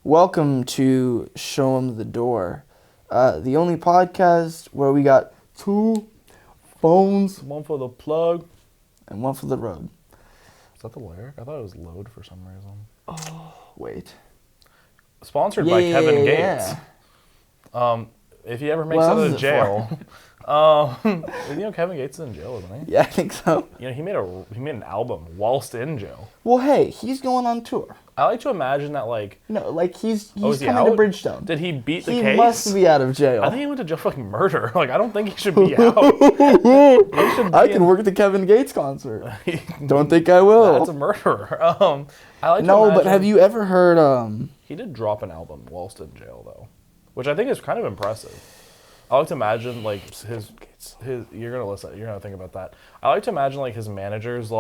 Welcome to Show Em The Dore, the only podcast where we got two phones, one for the plug and one for the road. Is that the lyric? I thought it was load for some reason. Oh, wait. Sponsored by Kevin Gates. Yeah. If he ever makes it out of jail, Kevin Gates is in jail, isn't he? Yeah, I think so. He made an album whilst in jail. Well, hey, he's going on tour. I like to imagine that he's he coming to Bridgestone. Did he beat the he case? He must be out of jail. I think he went to jail for murder. I don't think he should be out. I can work at the Kevin Gates concert. Don't think I will. That's a murderer. But have you ever heard? He did drop an album whilst in jail though, which I think is kind of impressive. I like to imagine his. You're gonna listen. You're gonna think about that. I like to imagine his managers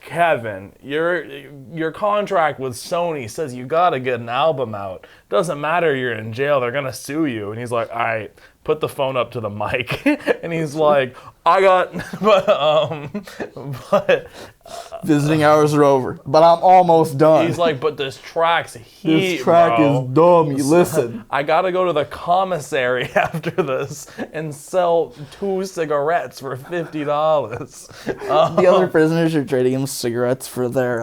Kevin, your contract with Sony says you gotta get an album out. Doesn't matter, you're in jail, they're gonna sue you. And he's like, all right, put the phone up to the mic. And he's like, visiting hours are over, but I'm almost done. He's like, but this track's heat, This track bro. is dumb, you listen. I gotta go to the commissary after this and sell 2 cigarettes for $50. The other prisoners are trading him cigarettes for their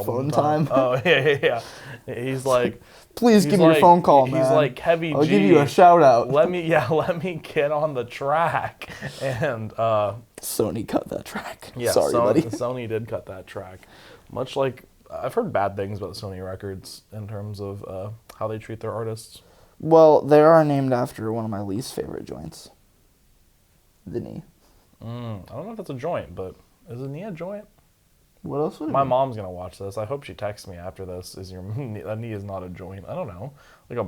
phone time. Oh, yeah. He's like... Please give me your phone call, man. He's like, Kevy G. I'll give you a shout out. Let me get on the track. And Sony cut that track. Yeah, Sorry, buddy. Sony did cut that track. Much like I've heard bad things about Sony Records in terms of how they treat their artists. Well, they are named after one of my least favorite joints. The knee. I don't know if that's a joint, but is a knee a joint? What else would it My be? mom's gonna watch this. I hope she texts me after this. A knee is not a joint? I don't know. Like a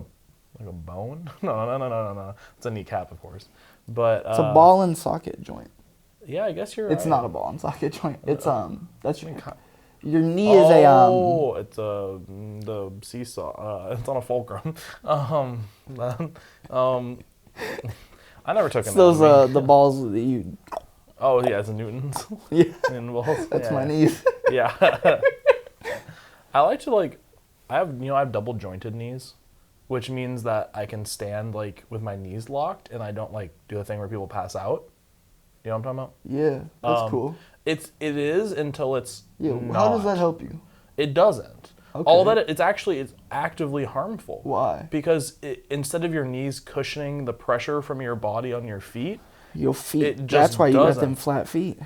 bone? No. It's a kneecap, of course. But it's a ball and socket joint. Yeah, I guess you're right. It's not a ball and socket joint. It's that's your knee is a Oh, it's the seesaw. It's on a fulcrum. I never took it's those the balls that you. Oh yeah, it's a Newton's. Yeah. That's my knees. Yeah. I like to I have double jointed knees, which means that I can stand with my knees locked and I don't do the thing where people pass out. You know what I'm talking about? Yeah, that's cool. It is until it's not. How does that help you? It doesn't. Okay. All that it's actively harmful. Why? Because instead of your knees cushioning the pressure from your body on your feet, your feet. That's why you got them flat feet.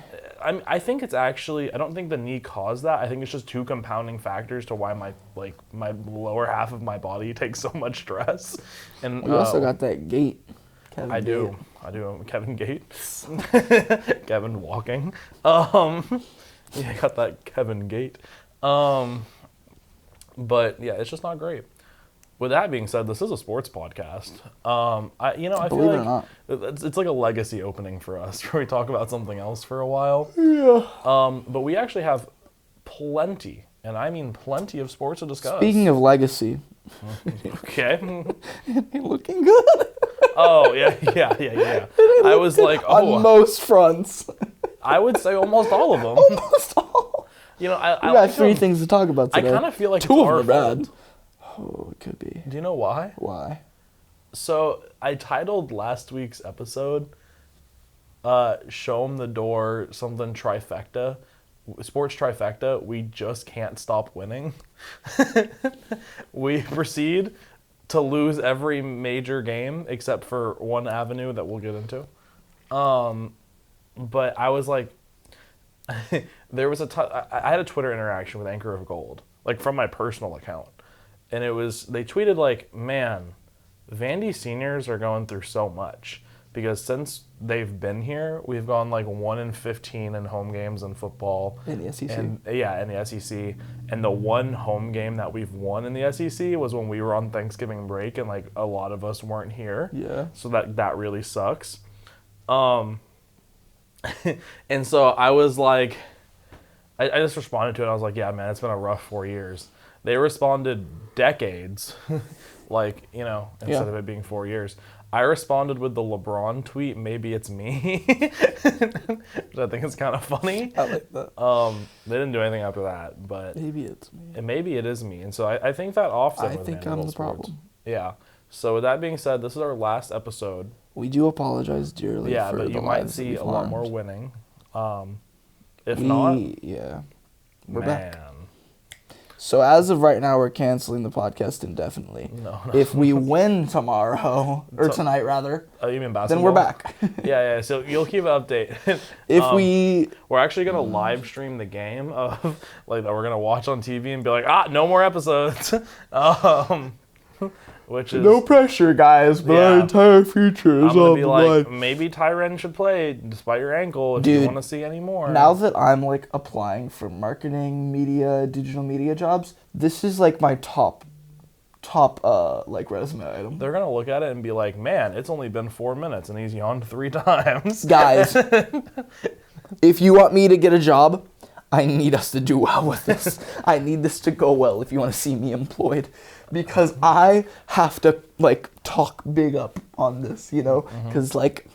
I think it's actually. I don't think the knee caused that. I think it's just two compounding factors to why my lower half of my body takes so much stress. And you also got that gait. I do. Kevin Gate. Kevin walking. Yeah, I got that Kevin Gate. But yeah, it's just not great. With that being said, this is a sports podcast. I feel like it's like a legacy opening for us, where we talk about something else for a while. Yeah. But we actually have plenty, and I mean plenty, of sports to discuss. Speaking of legacy. Okay. Looking good. Oh yeah. I was like, on most fronts. I would say almost all of them. Almost all. We got 3 things to talk about today. I kind of feel like 2 it's of them our are bad. fault. Oh, it could be. Do you know why? Why? So I titled last week's episode Show Em The Dore something trifecta. Sports trifecta. We just can't stop winning. We proceed to lose every major game except for one avenue that we'll get into. But I was like, there was I had a Twitter interaction with Anchor of Gold, from my personal account. And they tweeted man, Vandy seniors are going through so much because since they've been here, we've gone 1-15 in home games in football. In the SEC. In the SEC. And the one home game that we've won in the SEC was when we were on Thanksgiving break and a lot of us weren't here. Yeah. So that really sucks. And so I was I just responded to it. I was like, yeah, man, it's been a rough 4 years. They responded decades. like, you know, instead of it being 4 years. I responded with the LeBron tweet, maybe it's me, which I think is kind of funny. I like that. They didn't do anything after that, but Maybe it's me. and maybe it is me. And so I think that offset I with think I'm Vanderbilt the sports. problem. Yeah. So with that being said, this is our last episode. We do apologize dearly Yeah, for but the you might lives that see we've a lot more harmed. winning. If not, Yeah. We're man. back. So as of right now, we're canceling the podcast indefinitely. No. If we win tomorrow, or tonight rather, Oh, you mean basketball? then we're back. Yeah. So you'll keep an update. If we... We're actually gonna live stream the game of like that we're gonna watch on TV and be like, no more episodes. Which is No pressure, guys, but our entire future is I'm gonna on be the like, line. maybe Tyren should play despite your ankle if Dude, you want to see any more. Now that I'm like applying for marketing, media, digital media jobs, this is like my top like resume item. They're gonna look at it and be like, man, it's only been 4 minutes and he's yawned 3 times. Guys, if you want me to get a job, I need us to do well with this. I need this to go well if you want to see me employed. Because I have to, like, talk big up on this, you know? Because, like,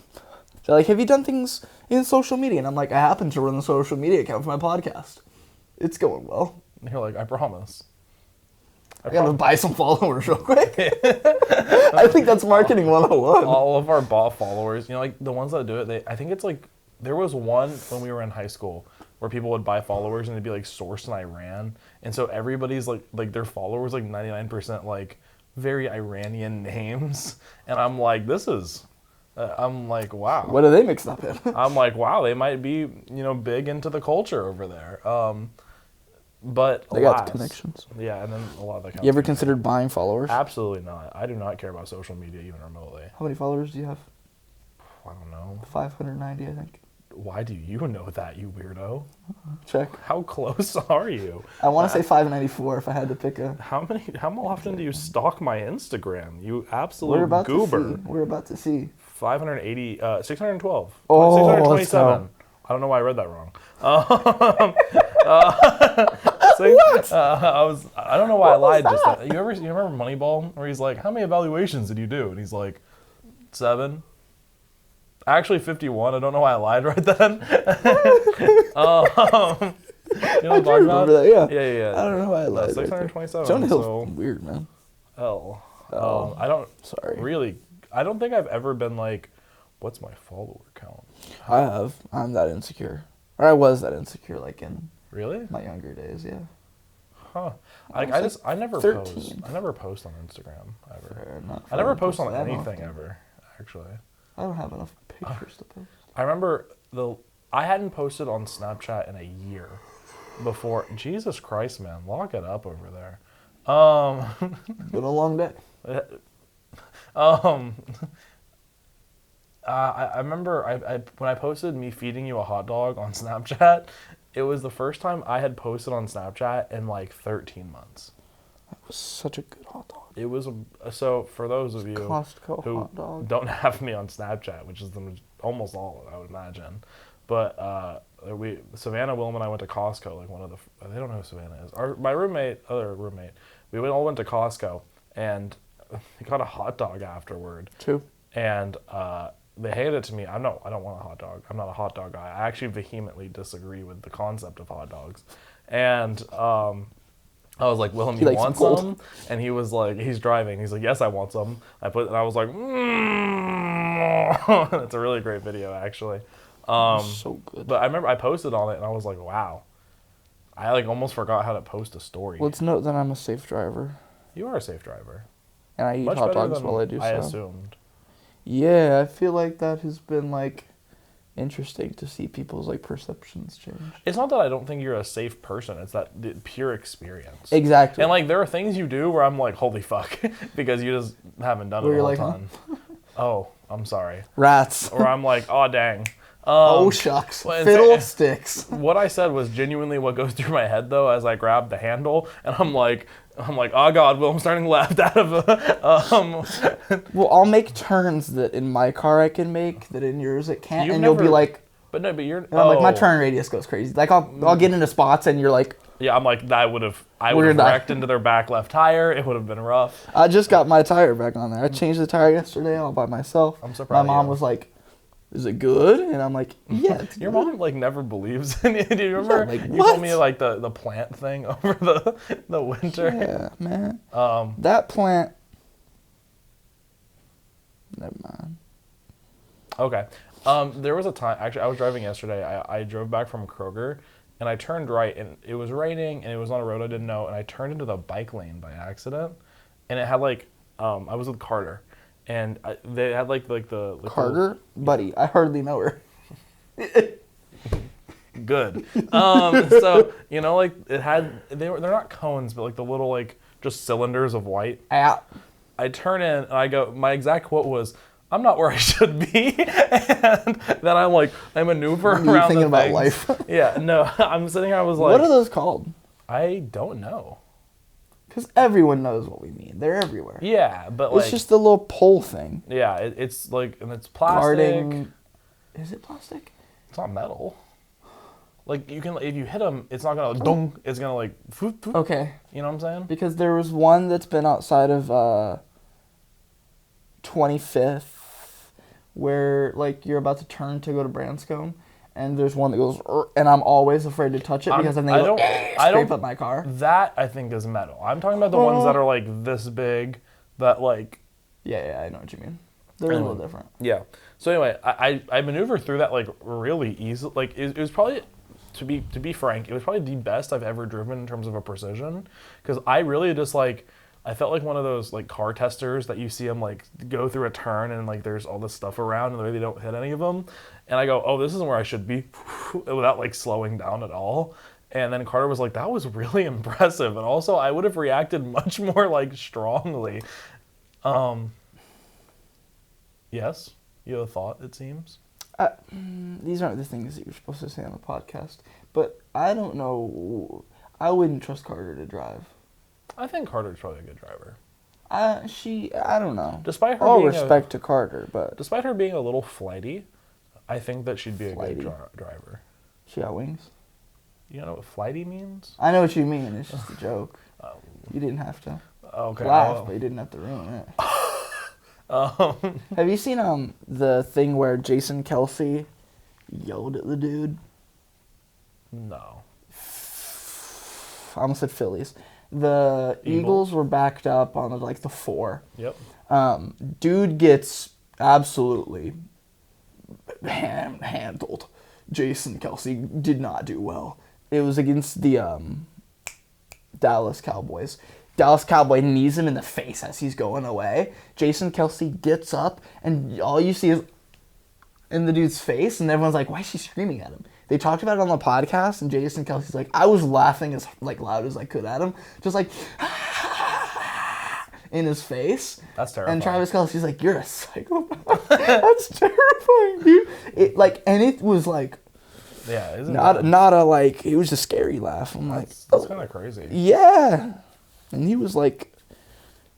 they're like, have you done things in social media? And I'm like, I happen to run the social media account for my podcast. It's going well. And you're like, I promise. I gotta buy some followers real quick. I think that's marketing 101. All of our bot followers, you know, like, the ones that do it, I think it's like, there was one when we were in high school where people would buy followers and they'd be like sourced in Iran. And so everybody's like their followers, like 99% like very Iranian names. And I'm like, I'm like, wow. What are they mixed up in? I'm like, wow, they might be, you know, big into the culture over there. But They got the connections. Yeah, and then a lot of the You ever considered buying followers? Absolutely not. I do not care about social media even remotely. How many followers do you have? I don't know. 590, I think. Why do you know that, you weirdo? Check. How close are you? I want to say 594 if I had to pick a... How often do you stalk my Instagram? You absolute We're about goober. to see. We're about to see. 580, 612. Oh, 627. I don't know why I read that wrong. I don't know why I lied just then. You remember Moneyball? Where he's like, how many evaluations did you do? And he's like, 7. Actually, 51. I don't know why I lied right then. You know what I'm talking about? Remember that, yeah. Yeah. I don't know why I lied. 627. Jonah Hill's so, weird, man. I don't Sorry. really. I don't think I've ever been like, what's my follower count? I have. I'm that insecure. Or I was that insecure, like, in Really? my younger days, yeah. Huh. I never 13. post. I never post on Instagram ever. Fair enough. I never post on that anything often. ever, actually. I don't have enough pictures to post. I remember I hadn't posted on Snapchat in a year before. Jesus Christ, man, lock it up over there. Been a long day. I remember when I posted me feeding you a hot dog on Snapchat, it was the first time I had posted on Snapchat in like 13 months. That was such a good hot dog. It was so for those of you Costco who hot dog. don't have me on Snapchat, which is almost all of it, I would imagine, but Savannah, Willem, and I went to Costco. Like they don't know who Savannah is. My other roommate, we all went to Costco and we got a hot dog afterward. Two. And they handed it to me. I don't want a hot dog. I'm not a hot dog guy. I actually vehemently disagree with the concept of hot dogs. And I was like, Willem, you want some? And he was like, he's driving. He's like, yes, I want some. And I was like, It's a really great video, actually. So good. But I remember I posted on it, and I was like, wow. I like almost forgot how to post a story. Let's note that I'm a safe driver. You are a safe driver. And I eat Much hot better dogs than while I do so. I assumed. Yeah, I feel like that has been, like, interesting to see people's, like, perceptions change. It's not that I don't think you're a safe person. It's that the pure experience. Exactly. And, like, there are things you do where I'm like, holy fuck, because you just haven't done it a whole ton. Oh, I'm sorry. Rats. Or I'm like, oh, dang. Oh, shucks. Fiddlesticks. What I said was genuinely what goes through my head, though, as I grab the handle, and I'm like, oh God, Will, I'm starting left out of Well, I'll make turns that in my car I can make, that in yours it can't, and you'll be like, But no, but you're. And I'm like, my turn radius goes crazy. Like, I'll get into spots, and you're like... Yeah, I'm like, I would have wrecked into their back left tire. It would have been rough. I just got my tire back on there. I changed the tire yesterday all by myself. I'm so proud My mom was like, is it good? And I'm like, yeah, it's Your good. mom, like, never believes in you. Do you remember? Yeah, like, you what? told me, like, the plant thing over the winter. Yeah, man. That plant... Never mind. Okay. There was a time, actually, I was driving yesterday. I drove back from Kroger, and I turned right, and it was raining, and it was on a road I didn't know, and I turned into the bike lane by accident, and it had, like, I was with Carter, and they had, like the Carter? Buddy, I hardly know her. Good. So, you know, like, they're not cones, but, like, the little, like, just cylinders of white. I turn in, and I go, my exact quote was, I'm not where I should be. And then I maneuver around you thinking about life? Yeah, no, I'm sitting here, I was like... What are those called? I don't know. Because everyone knows what we mean. They're everywhere. Yeah, but like... It's just the little pole thing. Yeah, it's like, and it's plastic. Guarding... Is it plastic? It's not metal. Like, you can, if you hit them, it's not gonna dong. It's gonna like... Foop, foop. Okay. You know what I'm saying? Because there was one that's been outside of 25th, where like you're about to turn to go to Branscombe, and there's one that goes, and I'm always afraid to touch it because then they scrape up my car. That I think is metal. I'm talking about the ones that are like this big, that like... Yeah, I know what you mean. They're a little different. Yeah. So anyway, I maneuvered through that like really easily. Like it was probably, to be frank, it was probably the best I've ever driven in terms of a precision, because I really just like... I felt like one of those like car testers that you see them like go through a turn and like there's all this stuff around and they don't hit any of them. And I go, oh, this isn't where I should be, without like slowing down at all. And then Carter was like, that was really impressive. And also I would have reacted much more like strongly. Yes, you have a thought, it seems. These aren't the things that you're supposed to say on the podcast, but I don't know. I wouldn't trust Carter to drive. I think Carter's probably a good driver. I don't know. Despite her all being respect to Carter, but despite her being a little flighty, I think that she'd be a Flighty. good driver. She got wings. You know what flighty means? I know what you mean. It's just a joke. You didn't have to laugh, but you didn't have to ruin it. Have you seen the thing where Jason Kelsey yelled at the dude? No. I almost said Phillies. The Eagles were backed up on like the 4. Yep. Dude gets absolutely handled. Jason Kelsey did not do well. It was against the Dallas Cowboys. Dallas Cowboy knees him in the face as he's going away. Jason Kelsey gets up, and all you see is in the dude's face, and everyone's like, why is she screaming at him? They talked about it on the podcast, and Jason Kelsey's like, I was laughing as like loud as I could at him, just like in his face. That's terrifying. And Travis Kelsey's like, you're a psychopath. That's terrifying, dude. It was like, yeah, isn't not a like. It was a scary laugh. I'm like, that's kind of crazy. Yeah, and he was like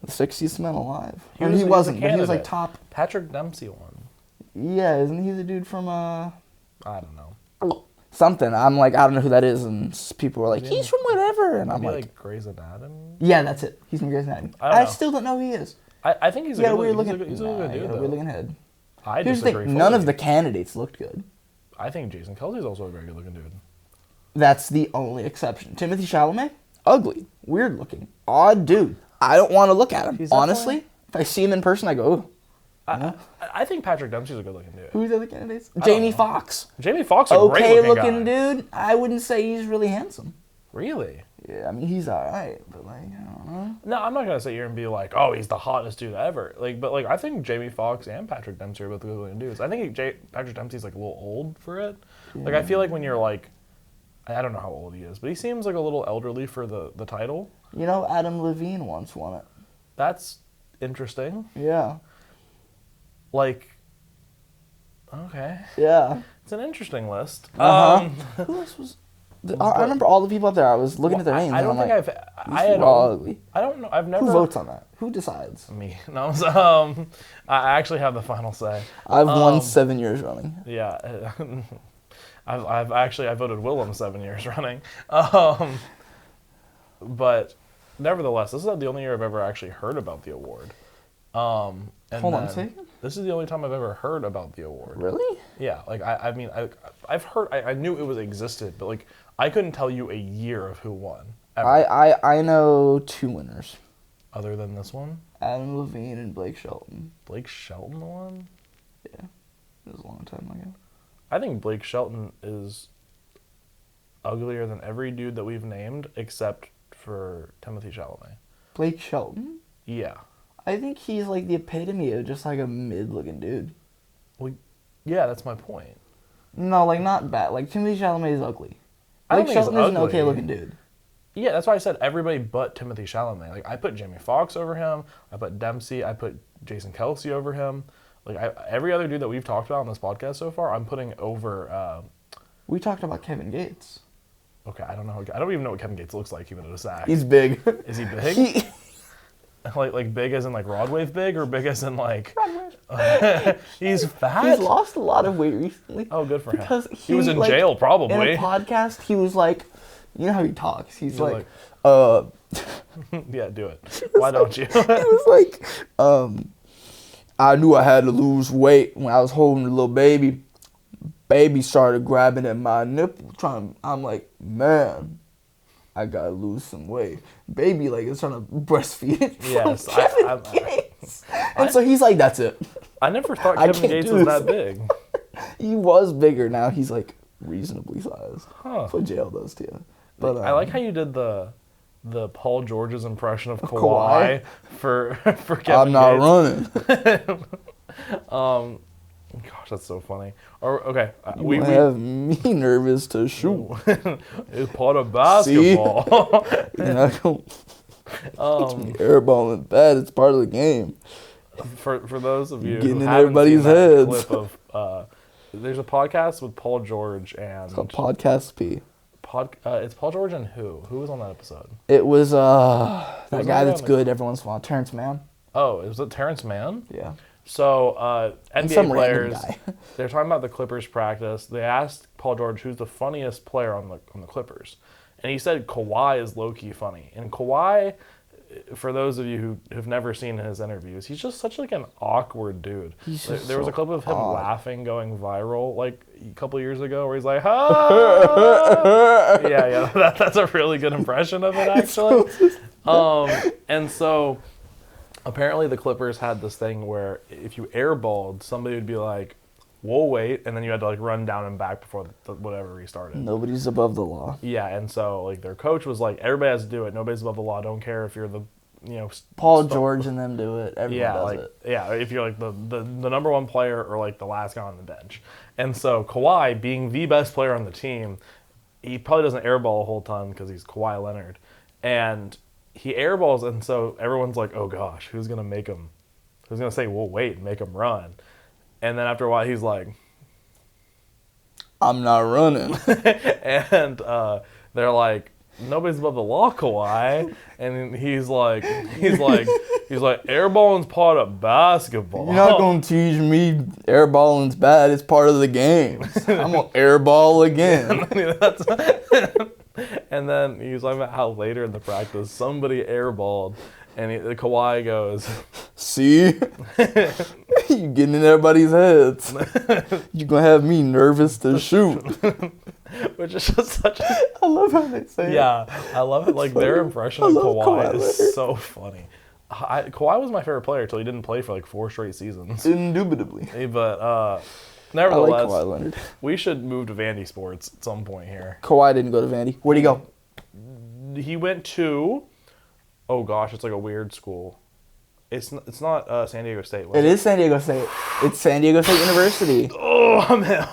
the sexiest man alive. He wasn't, but he was like top. Patrick Dempsey won. Yeah, isn't he the dude from I don't know. Something. I'm like, I don't know who that is, and people were like, he's from whatever, and I'm like Grey's Anatomy. Yeah, that's it. He's from Grey's Anatomy. I still don't know who he is. I think he's a weird looking. He's a good dude. Weird looking head. I Here's the thing. None of the candidates looked good. I think Jason Kelsey's also a very good looking dude. That's the only exception. Timothy Chalamet, ugly, weird looking, odd dude. I don't want to look at him. Honestly, if I see him in person, I go, ooh. I think Patrick Dempsey's a good looking dude. Who's the other candidates? Jamie Foxx. Jamie Foxx is a great looking guy. Dude. I wouldn't say he's really handsome. Really? Yeah, I mean, he's alright, but like, I don't know. No, I'm not gonna sit here and be like, oh, he's the hottest dude ever. Like, but like, I think Jamie Foxx and Patrick Dempsey are both good looking dudes. I think Patrick Dempsey's like a little old for it. Yeah. Like, I feel like when you're like, I don't know how old he is, but he seems like a little elderly for the title. You know, Adam Levine once won it. That's interesting. Yeah. Like, okay. Yeah. It's an interesting list. Who else was... I remember all the people up there. I was looking at their names. I don't think ugly. I don't know. I've never... Who votes on that? Who decides? Me. No, I actually have the final say. I've won 7 years running. Yeah. I voted Willem 7 years running. But nevertheless, this is the only year I've ever actually heard about the award. And Hold on a second. This is the only time I've ever heard about the award. Really? Yeah, like I mean, I've heard, I knew it was existed, but like I couldn't tell you a year of who won. Ever. I know 2 winners. Other than this one? Adam Levine and Blake Shelton. Blake Shelton won? Yeah. It was a long time ago. I think Blake Shelton is uglier than every dude that we've named except for Timothée Chalamet. Blake Shelton? Yeah. I think he's like the epitome of just like a mid-looking dude. Well, yeah, that's my point. No, like not bad. Like Timothée Chalamet is ugly. I don't Blake think he's Shelton is an ugly. okay-looking dude. Yeah, that's why I said everybody but Timothée Chalamet. Like I put Jamie Foxx over him. I put Dempsey. I put Jason Kelce over him. Like every other dude that we've talked about on this podcast so far, I'm putting over. We talked about Kevin Gates. Okay, I don't know. I don't even know what Kevin Gates looks like even at a sack. He's big. Is he big? Like big as in like rod wave big, or big as in like he's fat? He's lost a lot of weight recently. Oh, good for him. Because he was in jail probably. In a podcast, he was like, you know how he talks. He's You're yeah, do it. Why don't you? He was like, I knew I had to lose weight when I was holding a little baby. Baby started grabbing at my nipple, I'm like, man, I gotta lose some weight. Baby, like, is trying to breastfeed it from Yes, Kevin Gates. And so he's like, that's it. I never thought I Kevin can't Gates do was this. that big. He was bigger. Now he's like reasonably sized. Huh. That's what jail does to you. But I like how you did the Paul George's impression of Kawhi? Kawhi for Kevin I'm not Gates. running. Gosh, that's so funny. Or okay, We have me nervous to shoot. it's part of basketball. And I don't airballing bad. It's part of the game. For those of you Getting who in haven't everybody's seen that heads. clip of there's a podcast with Paul George and It's called Podcast P. It's Paul George and who was on that episode? It was that was guy on that's the- good every once in a while, Terrence Mann. Oh, was it Terrence Mann? Yeah. So NBA some random players, guy. they're talking about the Clippers practice. They asked Paul George who's the funniest player on the Clippers, and he said Kawhi is low key funny. And Kawhi, for those of you who have never seen his interviews, he's just such like an awkward dude. He's There just was a so clip of him odd. laughing going viral like a couple of years ago where he's like, ah! yeah, that's a really good impression of it actually. And so apparently the Clippers had this thing where if you airballed, somebody would be like, "Whoa, wait," and then you had to like run down and back before whatever restarted. Nobody's above the law. Yeah, and so like their coach was like, "Everybody has to do it. Nobody's above the law. Don't care if you're the, Paul George and them do it. Everyone does it. Yeah, if you're like the number one player or like the last guy on the bench." And so Kawhi, being the best player on the team, he probably doesn't airball a whole ton because he's Kawhi Leonard, and he airballs, and so everyone's like, "Oh gosh, who's gonna make him? Who's gonna say, well, wait, and make him run?" And then after a while, he's like, I'm not running. and they're like, "Nobody's above the law, Kawhi." And he's like, airballing's part of basketball. You're not going to teach me airballing's bad. It's part of the game. I'm going to airball again. And then he was talking about how later in the practice, somebody airballed, and Kawhi goes, See? You getting in everybody's heads. You're going to have me nervous to shoot. which is just such a... I love how they say it. Yeah, I love it. Like, their impression of love Kawhi Kawhi is Leonard. so funny. Kawhi was my favorite player until he didn't play for like 4 straight seasons. Indubitably. But I like nevertheless, Kawhi Leonard. we should move to Vandy sports at some point here. Kawhi didn't go to Vandy. Where'd he go? He went to, oh gosh, it's like a weird school. It's not San Diego State. It is San Diego State. It's San Diego State University. Oh man.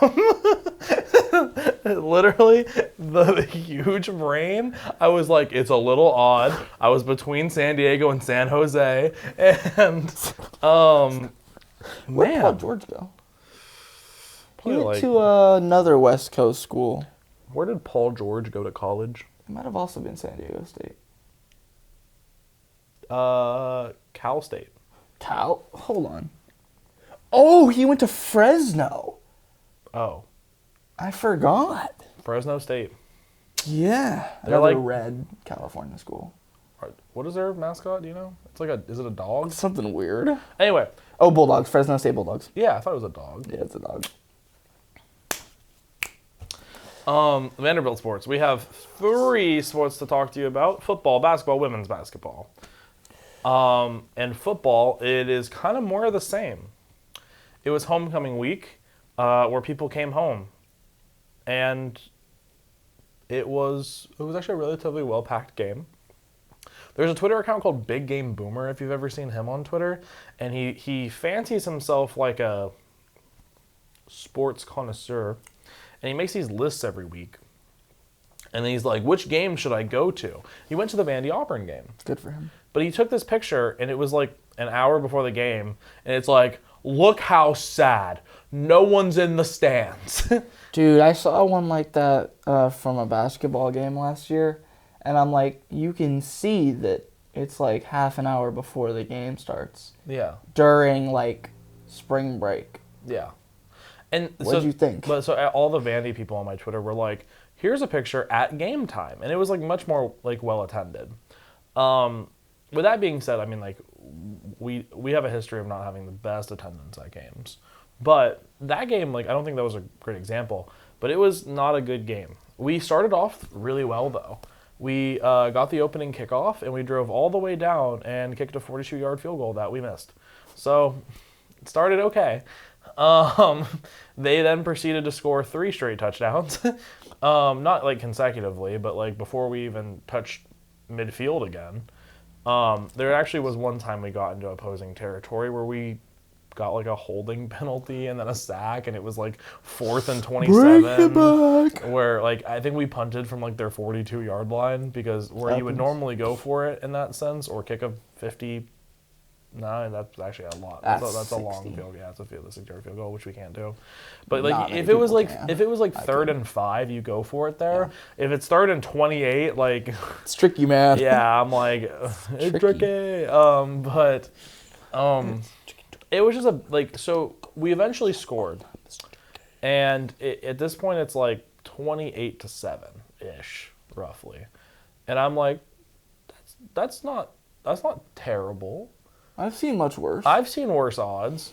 Literally, the huge brain. I was like, it's a little odd. I was between San Diego and San Jose, and Where'd Paul man, George go? He probably went like, to another West Coast school. where did Paul George go to college? It might have also been San Diego State. Cal State. Cal? Hold on. Oh, he went to Fresno. Oh, I forgot. Fresno State. Yeah. They're Another like- red California school. What is their mascot? Do you know? Is it a dog? Something weird. Anyway. Oh, Bulldogs. Fresno State Bulldogs. Yeah, I thought it was a dog. Yeah, it's a dog. Vanderbilt sports. We have 3 sports to talk to you about: football, basketball, women's basketball. And football, it is kind of more of the same. It was homecoming week, where people came home, and it was actually a relatively well-packed game. There's a Twitter account called Big Game Boomer, if you've ever seen him on Twitter, and he fancies himself like a sports connoisseur, and he makes these lists every week. And then he's like, which game should I go to? He went to the Vandy Auburn game. Good for him. But he took this picture, and it was like an hour before the game, and it's like, look how sad. No one's in the stands. Dude, I saw one like that from a basketball game last year, and I'm like, you can see that it's like half an hour before the game starts. Yeah. During like spring break. Yeah. And What'd you think? But so all the Vandy people on my Twitter were like, here's a picture at game time. And it was like much more like well attended. With that being said, I mean, like, we have a history of not having the best attendance at games. But that game, like, I don't think that was a great example. But it was not a good game. We started off really well, though. We got the opening kickoff, and we drove all the way down and kicked a 42-yard field goal that we missed. So it started okay. They then proceeded to score 3 straight touchdowns. Not, like, consecutively, but, like, before we even touched midfield again. There actually was one time we got into opposing territory where we got like a holding penalty and then a sack, and it was like 4th and 27. Bring it back. Where like I think we punted from like their 42-yard line, because where you would normally go for it in that sense, or kick a 50. No, that's actually a lot. That's a long 60. field. Yeah, it's a 60-yard field goal, which we can't do. But Not like many if it was people like can. 3rd and 5, you go for it there. Yeah. If it's 3rd and 28, like It's tricky, man. yeah, I'm like it's tricky. It was just so we eventually scored, and at this point it's like 28-7 ish roughly, and I'm like, that's not terrible. I've seen much worse. I've seen worse odds,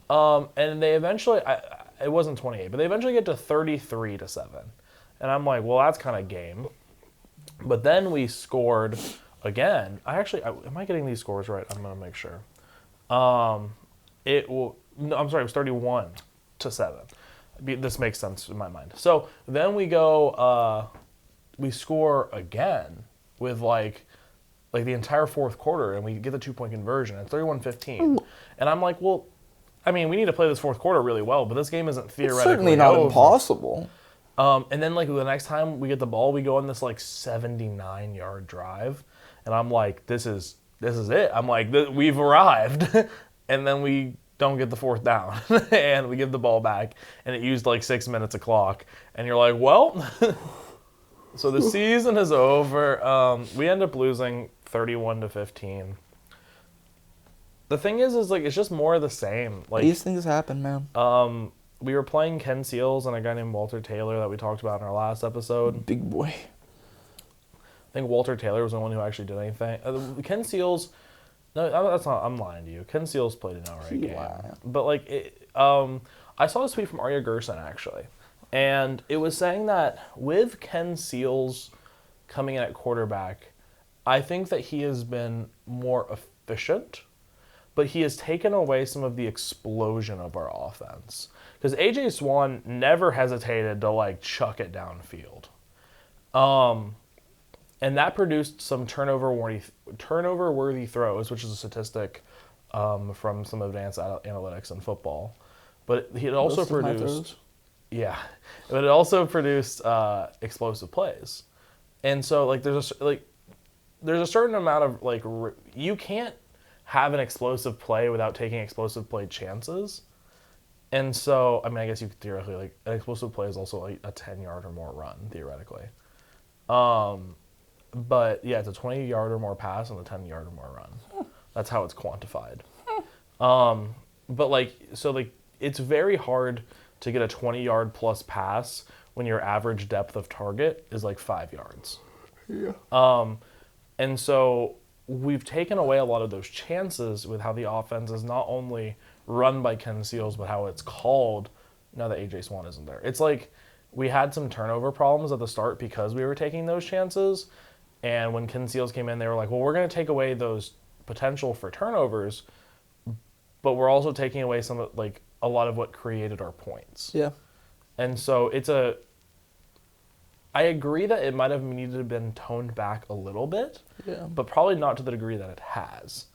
and they eventually it wasn't 28, but they eventually get to 33-7, and I'm like, well, that's kind of game. But then we scored again. Am I getting these scores right? I'm gonna make sure. It was 31-7. This makes sense in my mind. So then we go, we score again with like the entire 4th quarter, and we get the 2-point conversion at 31-15. And I'm like, well, I mean, we need to play this 4th quarter really well, but this game isn't theoretically It's certainly not over. impossible. And then like the next time we get the ball, we go on this like 79-yard drive, and I'm like, this is it. I'm like, we've arrived. And then we don't get the 4th down, and we give the ball back, and it used like 6 minutes of clock, and you're like, well, so the season is over. We end up losing 31-15. The thing is like it's just more of the same. Like These things happen, man. We were playing Ken Seals and a guy named Walter Taylor that we talked about in our last episode. Big boy. I think Walter Taylor was the one who actually did anything. Ken Seals, no, that's not. I'm lying to you. Ken Seals played an alright game, but like, I saw this tweet from Arya Gerson actually, and it was saying that with Ken Seals coming in at quarterback, I think that he has been more efficient, but he has taken away some of the explosion of our offense. Because A.J. Swan never hesitated to like chuck it downfield. And that produced some turnover-worthy throws, which is a statistic from some advanced analytics in football. But it also produced, but it also produced explosive plays. And so like there's a certain amount of like you can't have an explosive play without taking explosive play chances. And so I mean, I guess you could theoretically like an explosive play is also like a 10-yard or more run theoretically. But yeah, it's a 20-yard or more pass and a 10-yard or more run. That's how it's quantified. But like, so like, it's very hard to get a 20-yard plus pass when your average depth of target is like 5 yards. Yeah. And so we've taken away a lot of those chances with how the offense is not only run by Ken Seals, but how it's called now that AJ Swan isn't there. It's like we had some turnover problems at the start because we were taking those chances. And when Ken Seals came in, they were like, well, we're going to take away those potential for turnovers, but we're also taking away some of, like, a lot of what created our points. Yeah. And so I agree that it might have needed to have been toned back a little bit, but probably not to the degree that it has,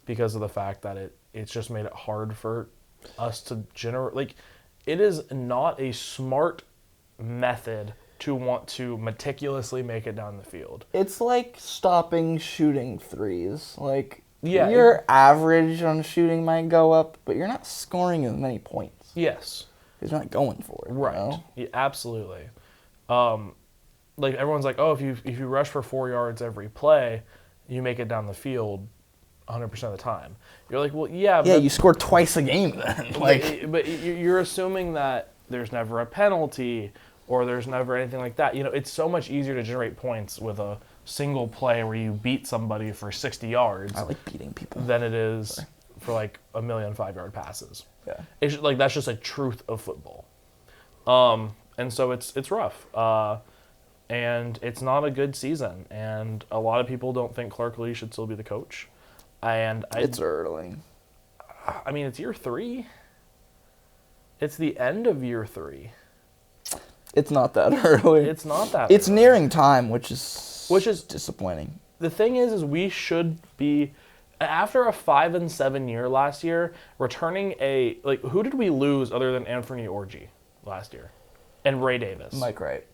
because of the fact that it's just made it hard for us to generate. Like, it is not a smart method to want to meticulously make it down the field. It's like stopping shooting threes. Like, yeah, your average on shooting might go up, but you're not scoring as many points. Yes. Because you're not going for it. Right. You know? Yeah, absolutely. Like, everyone's like, oh, if you rush for 4 yards every play, you make it down the field 100% of the time. You're like, well, yeah. Yeah, you score twice a game then. But you're assuming that there's never a penalty or there's never anything like that. You know, it's so much easier to generate points with a single play where you beat somebody for 60 yards. I like beating people. Than it is for like a million 5-yard passes. Yeah. It's like, that's just a truth of football. And so it's rough. And it's not a good season. And a lot of people don't think Clark Lee should still be the coach. And It's early. I mean, it's year 3. It's the end of year 3. It's not that early. It's not that It's early. nearing time, which is disappointing. The thing is we should be, after a 5-7 year last year, returning who did we lose other than Anthony Orji last year? And Ray Davis. Mike Wright.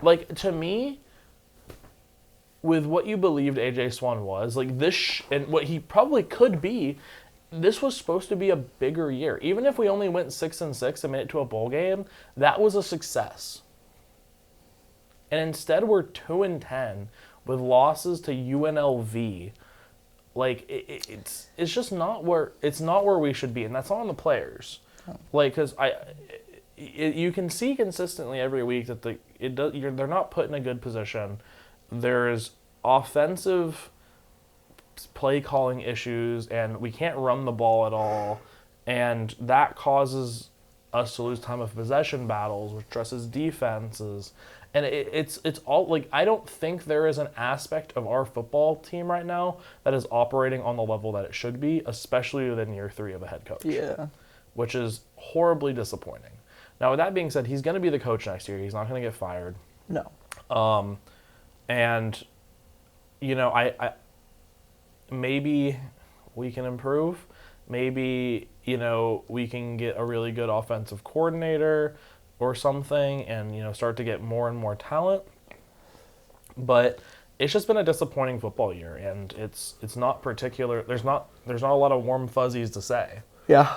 Like, to me, with what you believed AJ Swan was, like, this, and what he probably could be, this was supposed to be a bigger year. Even if we only went 6-6 and made it to a bowl game, that was a success. And instead, we're 2-10 with losses to UNLV. Like, it's just not where we should be, and that's not on the players. Like, because you can see consistently every week that they're not put in a good position. There's offensive play calling issues, and we can't run the ball at all, and that causes us to lose time of possession battles, which stresses defenses, and it's all, like, I don't think there is an aspect of our football team right now that is operating on the level that it should be, especially within year 3 of a head coach. Yeah. Which is horribly disappointing. Now, with that being said, he's going to be the coach next year. He's not going to get fired. No. And, you know, I maybe we can improve. Maybe, you know, we can get a really good offensive coordinator or something and, you know, start to get more and more talent. But it's just been a disappointing football year, and it's not particular. There's not a lot of warm fuzzies to say. Yeah.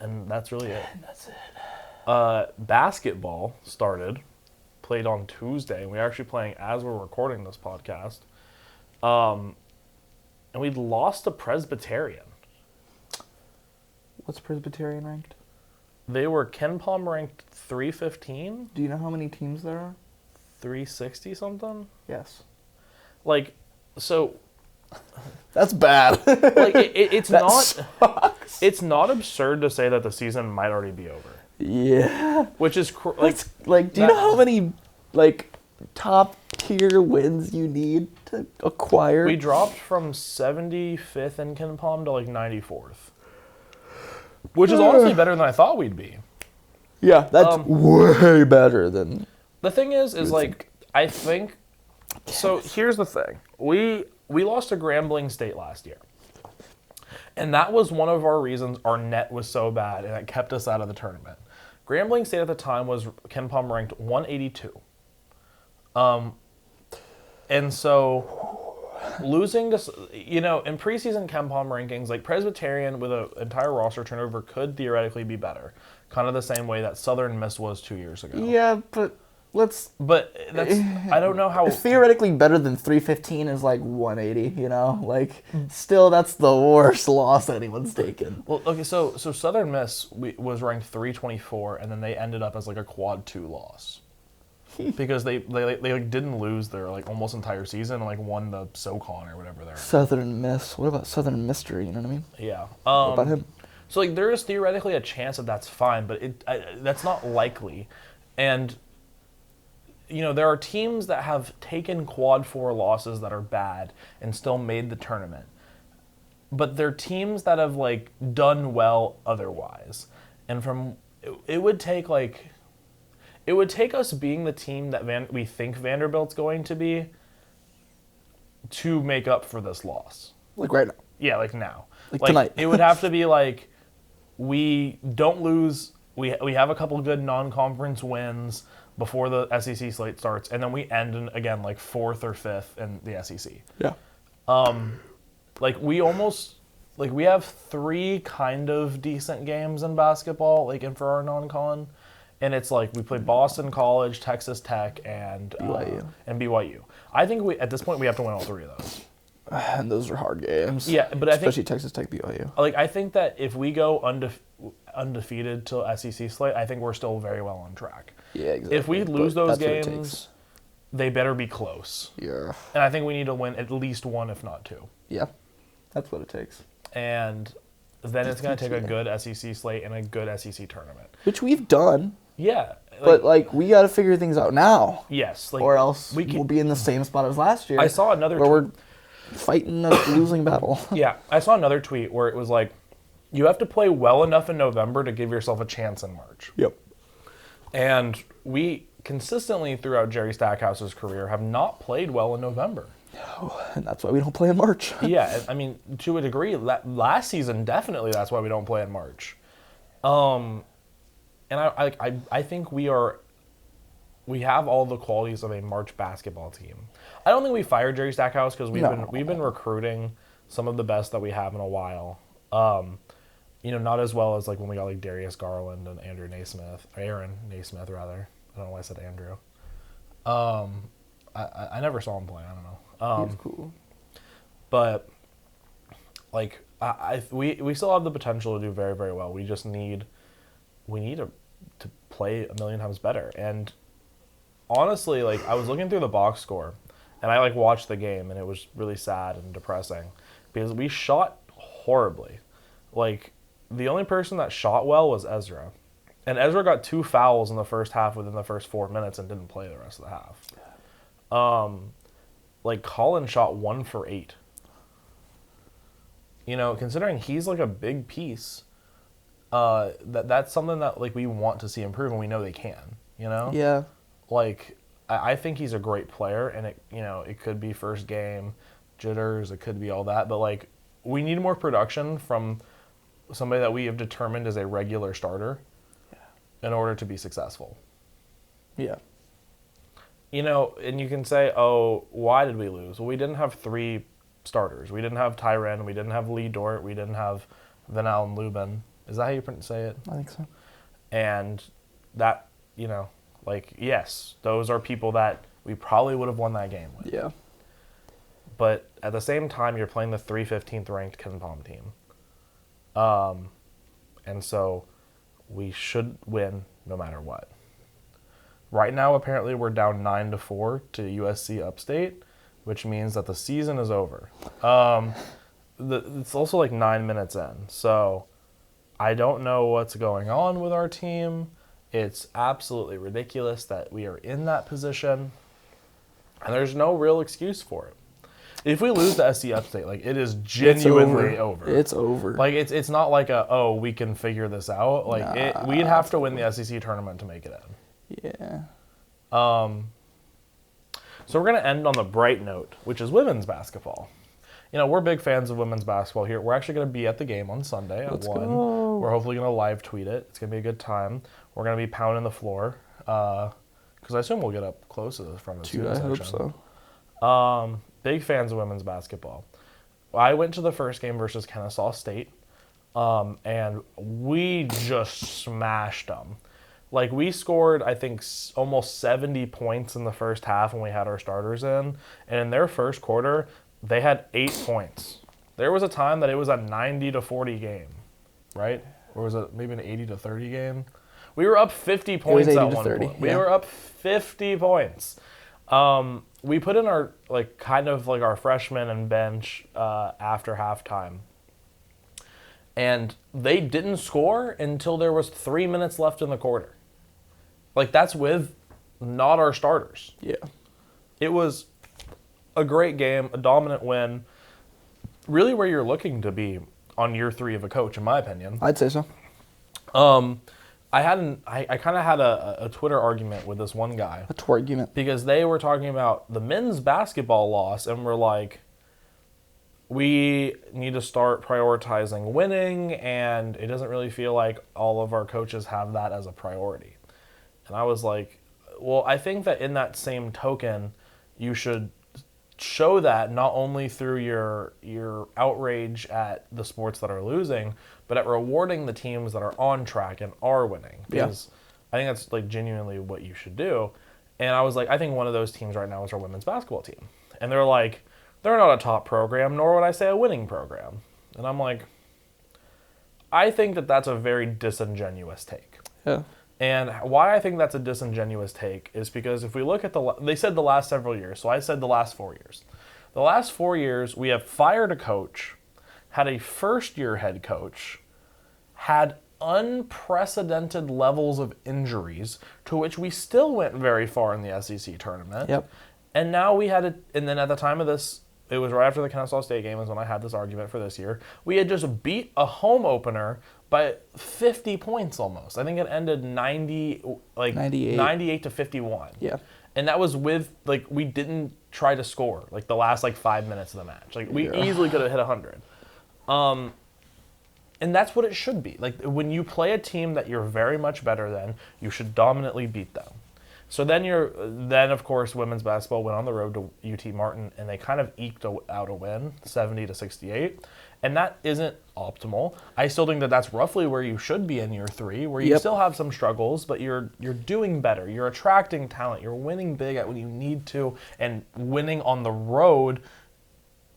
And that's really it. That's it. Basketball played on Tuesday, and we're actually playing as we're recording this podcast. And we lost to Presbyterian. What's Presbyterian ranked? They were KenPom ranked 315, Do you know how many teams there are? 360 something. Yes. Like, so That's bad. like it's That not sucks. it's not absurd to say that the season might already be over. Yeah. Which is Like, do you know how many, like, top tier wins you need to acquire? we dropped from 75th in KenPom to like 94th. Which is honestly better than I thought we'd be. Yeah, that's way better than... The thing is like, I think, so here's the thing. We lost to Grambling State last year. And that was one of our reasons our net was so bad, and it kept us out of the tournament. Grambling State at the time was KenPom ranked 182. And so losing to, you know, in preseason KenPom rankings, like Presbyterian with an entire roster turnover could theoretically be better. Kind of the same way that Southern Miss was 2 years ago. Yeah, but But that's I don't know how. Theoretically, better than 315 is like 180. You know, like still that's the worst loss anyone's taken. Well, okay, so Southern Miss was ranked 324, and then they ended up as like a quad 2 loss because they like didn't lose their like almost entire season and like won the SoCon or whatever they're. Southern Miss. What about Southern Mystery? You know what I mean? Yeah. What about him? So like there is theoretically a chance that that's fine, but that's not likely, and. You know, there are teams that have taken quad 4 losses that are bad and still made the tournament. But they're teams that have, like, done well otherwise. And it would take us being the team that we think Vanderbilt's going to be to make up for this loss. Like right now. Yeah, like now. Like tonight. It would have to be like, we don't lose, we have a couple good non-conference wins before the SEC slate starts, and then we end in, again, like 4th or 5th in the SEC. Yeah. Like, we have 3 kind of decent games in basketball, like, and for our non-con, and it's like, we play Boston College, Texas Tech, and BYU. I think at this point, we have to win all 3 of those. And those are hard games. Yeah, but especially Texas Tech, BYU. Like, I think that if we go undefeated till SEC slate, I think we're still very well on track. Yeah, exactly. If we lose those games, they better be close. Yeah. And I think we need to win at least 1, if not 2. Yeah, that's what it takes. And then it's going to take a good SEC slate and a good SEC tournament. Which we've done. Yeah. But we got to figure things out now. Yes. Or else we'll be in the same spot as last year. I saw another where we're fighting a losing battle. Yeah. I saw another tweet where it was like, you have to play well enough in November to give yourself a chance in March. Yep. And we consistently throughout Jerry Stackhouse's career have not played well in November. No, and that's why we don't play in March. Yeah, I mean, to a degree, last season definitely that's why we don't play in March. And I think we have all the qualities of a March basketball team. I don't think we fired Jerry Stackhouse because we've been recruiting some of the best that we have in a while. You know, not as well as like when we got like Darius Garland and Aaron Naismith rather. I don't know why I said Andrew. I never saw him play. I don't know. He's cool. But like we still have the potential to do very, very well. We just need to play a million times better. And honestly, like I was looking through the box score and I like watched the game and it was really sad and depressing because we shot horribly. Like the only person that shot well was Ezra. And Ezra got 2 fouls in the first half within the first 4 minutes and didn't play the rest of the half. Like Colin shot 1 for 8. You know, considering he's like a big piece, that's something that like we want to see improve and we know they can, you know? Yeah. Like I think he's a great player and it could be first game jitters, it could be all that, but like we need more production from somebody that we have determined as a regular starter in order to be successful. Yeah. You know, and you can say, oh, why did we lose? Well, we didn't have 3 starters. We didn't have Tyren. We didn't have Lee Dort. We didn't have Van Allen Lubin. Is that how you say it? I think so. And that, you know, like, yes, those are people that we probably would have won that game with. Yeah. But at the same time, you're playing the 315th ranked Ken Palm team. And so we should win no matter what. Right now, apparently, we're down 9-4 to USC Upstate, which means that the season is over. It's also like 9 minutes in. So I don't know what's going on with our team. It's absolutely ridiculous that we are in that position. And there's no real excuse for it. If we lose the SC Upstate, like it is genuinely over. It's over. Like it's not like we can figure this out. Like we'd have to win the SEC tournament to make it in. Yeah. So we're gonna end on the bright note, which is women's basketball. You know, we're big fans of women's basketball here. We're actually gonna be at the game on Sunday at 1. Go. We're hopefully gonna live tweet it. It's gonna be a good time. We're gonna be pounding the floor because I assume we'll get up close to the front of the student section. I hope so. Big fans of women's basketball. I went to the first game versus Kennesaw State, and we just smashed them. Like, we scored, I think, almost 70 points in the first half when we had our starters in. And in their first quarter, they had 8 points. There was a time that it was a 90-40 game, right? Or was it maybe an 80-30 game? We were up 50 points at one point. We were up 50 points. We put in our, like, kind of like our freshmen and bench after halftime. And they didn't score until there was 3 minutes left in the quarter. Like, that's with not our starters. Yeah. It was a great game, a dominant win. Really where you're looking to be on year 3 of a coach, in my opinion. I'd say so. I kind of had a Twitter argument with this one guy. A twergument. Because they were talking about the men's basketball loss, and we're like, we need to start prioritizing winning, and it doesn't really feel like all of our coaches have that as a priority. And I was like, well, I think that in that same token, you should show that not only through your outrage at the sports that are losing, but at rewarding the teams that are on track and are winning. Because I think that's like genuinely what you should do. And I was like, I think one of those teams right now is our women's basketball team. And they're like, they're not a top program, nor would I say a winning program. And I'm like, I think that that's a very disingenuous take. Yeah. And why I think that's a disingenuous take is because if we look at they said the last several years, so I said the last 4 years. The last 4 years, we have fired a coach, had a first-year head coach, had unprecedented levels of injuries, to which we still went very far in the SEC tournament. Yep. And now and then at the time of this, it was right after the Kennesaw State game is when I had this argument for this year. We had just beat a home opener by 50 points almost. I think it ended 98 to 51. Yeah. And that was with, like, we didn't try to score, like, the last, 5 minutes of the match. Like, we easily could have hit 100. And that's what it should be. Like, when you play a team that you're very much better than, you should dominantly beat them. So then of course, women's basketball went on the road to UT Martin, and they kind of eked out a win, 70-68. And that isn't optimal. I still think that that's roughly where you should be in year 3, where you still have some struggles, but you're doing better. You're attracting talent. You're winning big at when you need to, and winning on the road.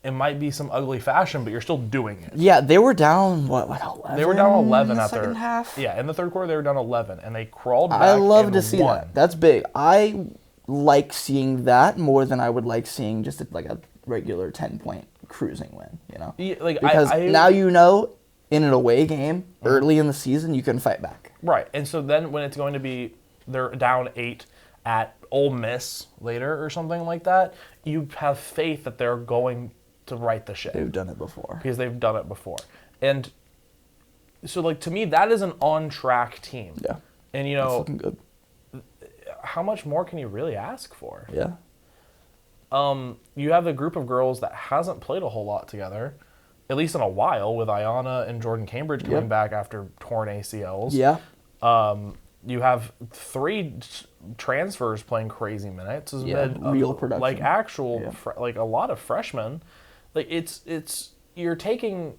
It might be some ugly fashion, but you're still doing it. Yeah, they were down, what, like 11? They were down 11 in the at second half. Yeah, in the third quarter, they were down 11, and they crawled back. I love and to see won. that. That's big. I like seeing that more than I would like seeing just a regular 10-point cruising win, you know? Yeah, like, because now you know, in an away game, early in the season, you can fight back. Right, and so then when it's going to be, they're down 8 at Ole Miss later or something like that, you have faith that they're going to right the ship. They've done it before. Because they've done it before. And so, like, to me, that is an on-track team. Yeah. And, you That's know, looking good. how much more can you really ask for? Yeah. You have a group of girls that hasn't played a whole lot together, at least in a while, with Ayanna and Jordan Cambridge coming back after torn ACLs. Yeah. You have 3 transfers playing crazy minutes. Real production. Like actual, like a lot of freshmen. Like you're taking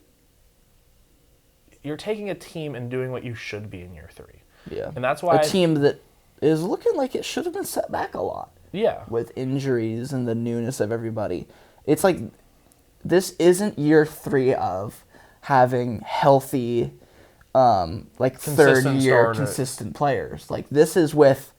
a team and doing what you should be in year 3. Yeah. And that's why a team that is looking like it should have been set back a lot. Yeah. With injuries and the newness of everybody. It's like this isn't year 3 of having healthy third year consistent players. Like, this is with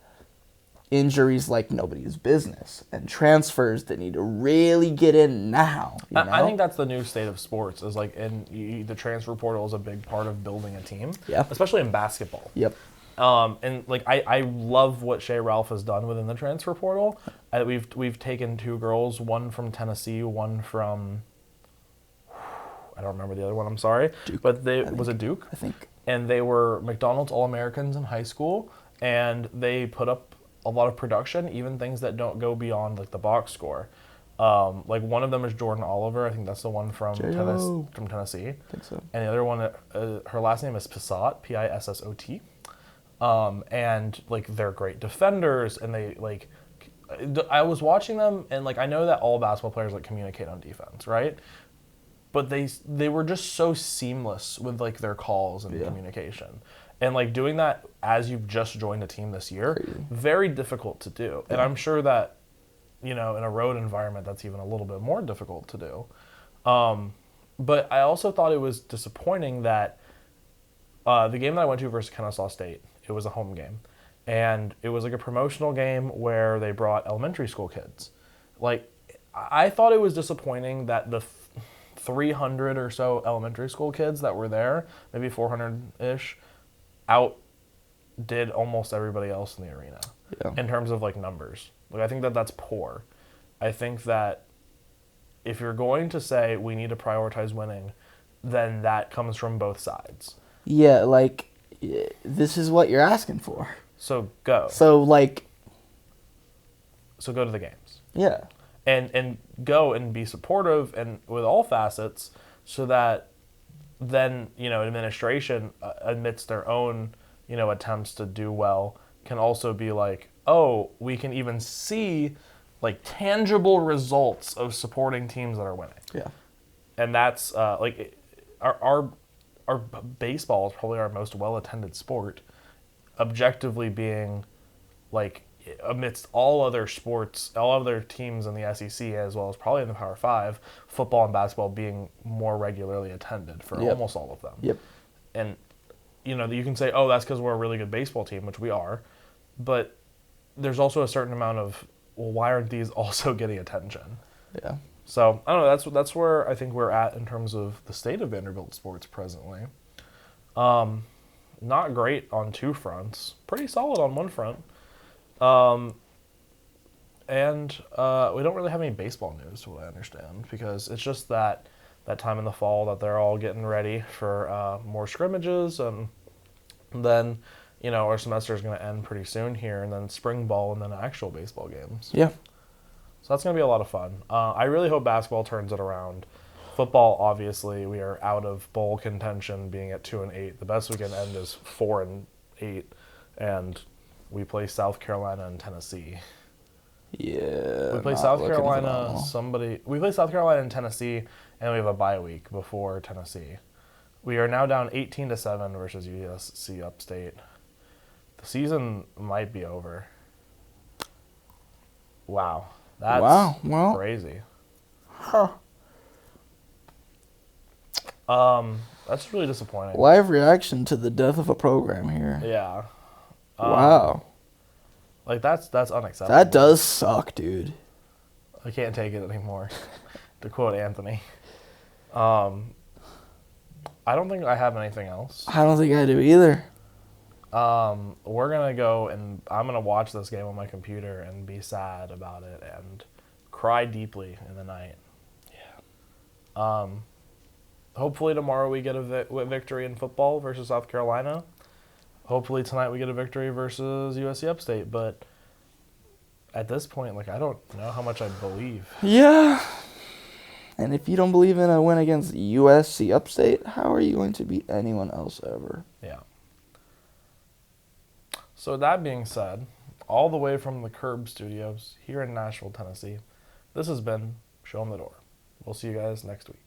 injuries like nobody's business and transfers that need to really get in now. You know? I think that's the new state of sports, is like, and the transfer portal is a big part of building a team. Yeah. Especially in basketball. Yep. And like I love what Shea Ralph has done within the transfer portal. We've taken 2 girls, one from Tennessee, one from, I don't remember the other one, I'm sorry. Duke, but was it Duke? I think. And they were McDonald's All-Americans in high school, and they put up a lot of production, even things that don't go beyond like the box score. Like, one of them is Jordan Oliver. I think that's the one from Tennessee. I think so. And the other one, her last name is Pissot, Pissot. And like, they're great defenders, and they like. I was watching them, and like, I know that all basketball players like communicate on defense, right? But they were just so seamless with like their calls and communication. And like doing that as you've just joined a team this year, Crazy. very difficult to do. And I'm sure that, in a road environment, that's even a little bit more difficult to do. But I also thought it was disappointing that the game that I went to versus Kennesaw State, it was a home game. And it was like a promotional game where they brought elementary school kids. Like, I thought it was disappointing that the 300 or so elementary school kids that were there, maybe 400-ish, outdid almost everybody else in the arena in terms of like numbers. Like, I think that that's poor. I think that if you're going to say we need to prioritize winning, then that comes from both sides. Yeah, like, this is what you're asking for. So go. So, like... So go to the games. Yeah. And go and be supportive and with all facets so that then, administration, amidst their own, attempts to do well, can also be like, oh, we can even see, like, tangible results of supporting teams that are winning. Yeah. And that's, our baseball is probably our most well-attended sport, objectively being, like, amidst all other sports, all other teams in the SEC, as well as probably in the Power 5, football and basketball being more regularly attended for almost all of them. Yep. And, you can say, oh, that's because we're a really good baseball team, which we are, but there's also a certain amount of, well, why aren't these also getting attention? Yeah. So, I don't know, that's where I think we're at in terms of the state of Vanderbilt sports presently. Not great on two fronts. Pretty solid on one front. And we don't really have any baseball news, to what I understand, because it's just that time in the fall that they're all getting ready for more scrimmages, and then, our semester is going to end pretty soon here, and then spring ball, and then actual baseball games. Yeah. So that's going to be a lot of fun. I really hope basketball turns it around. Football, obviously, we are out of bowl contention, being at 2-8. The best we can end is 4-8, and we play South Carolina and Tennessee. Yeah. We play South Carolina. We play South Carolina and Tennessee, and we have a bye week before Tennessee. We are now down 18-7 versus USC Upstate. The season might be over. Wow, that's crazy. Huh. That's really disappointing. Live reaction to the death of a program here. Yeah. Wow. Like, that's unacceptable. That does suck, dude. I can't take it anymore. To quote Anthony. I don't think I have anything else. I don't think I do either. We're going to go, and I'm going to watch this game on my computer and be sad about it and cry deeply in the night. Yeah. Hopefully tomorrow we get a victory in football versus South Carolina. Hopefully tonight we get a victory versus USC Upstate, but at this point, like, I don't know how much I believe. Yeah. And if you don't believe in a win against USC Upstate, how are you going to beat anyone else ever? Yeah. So that being said, all the way from the Curb Studios here in Nashville, Tennessee, this has been Show 'Em The Dore. We'll see you guys next week.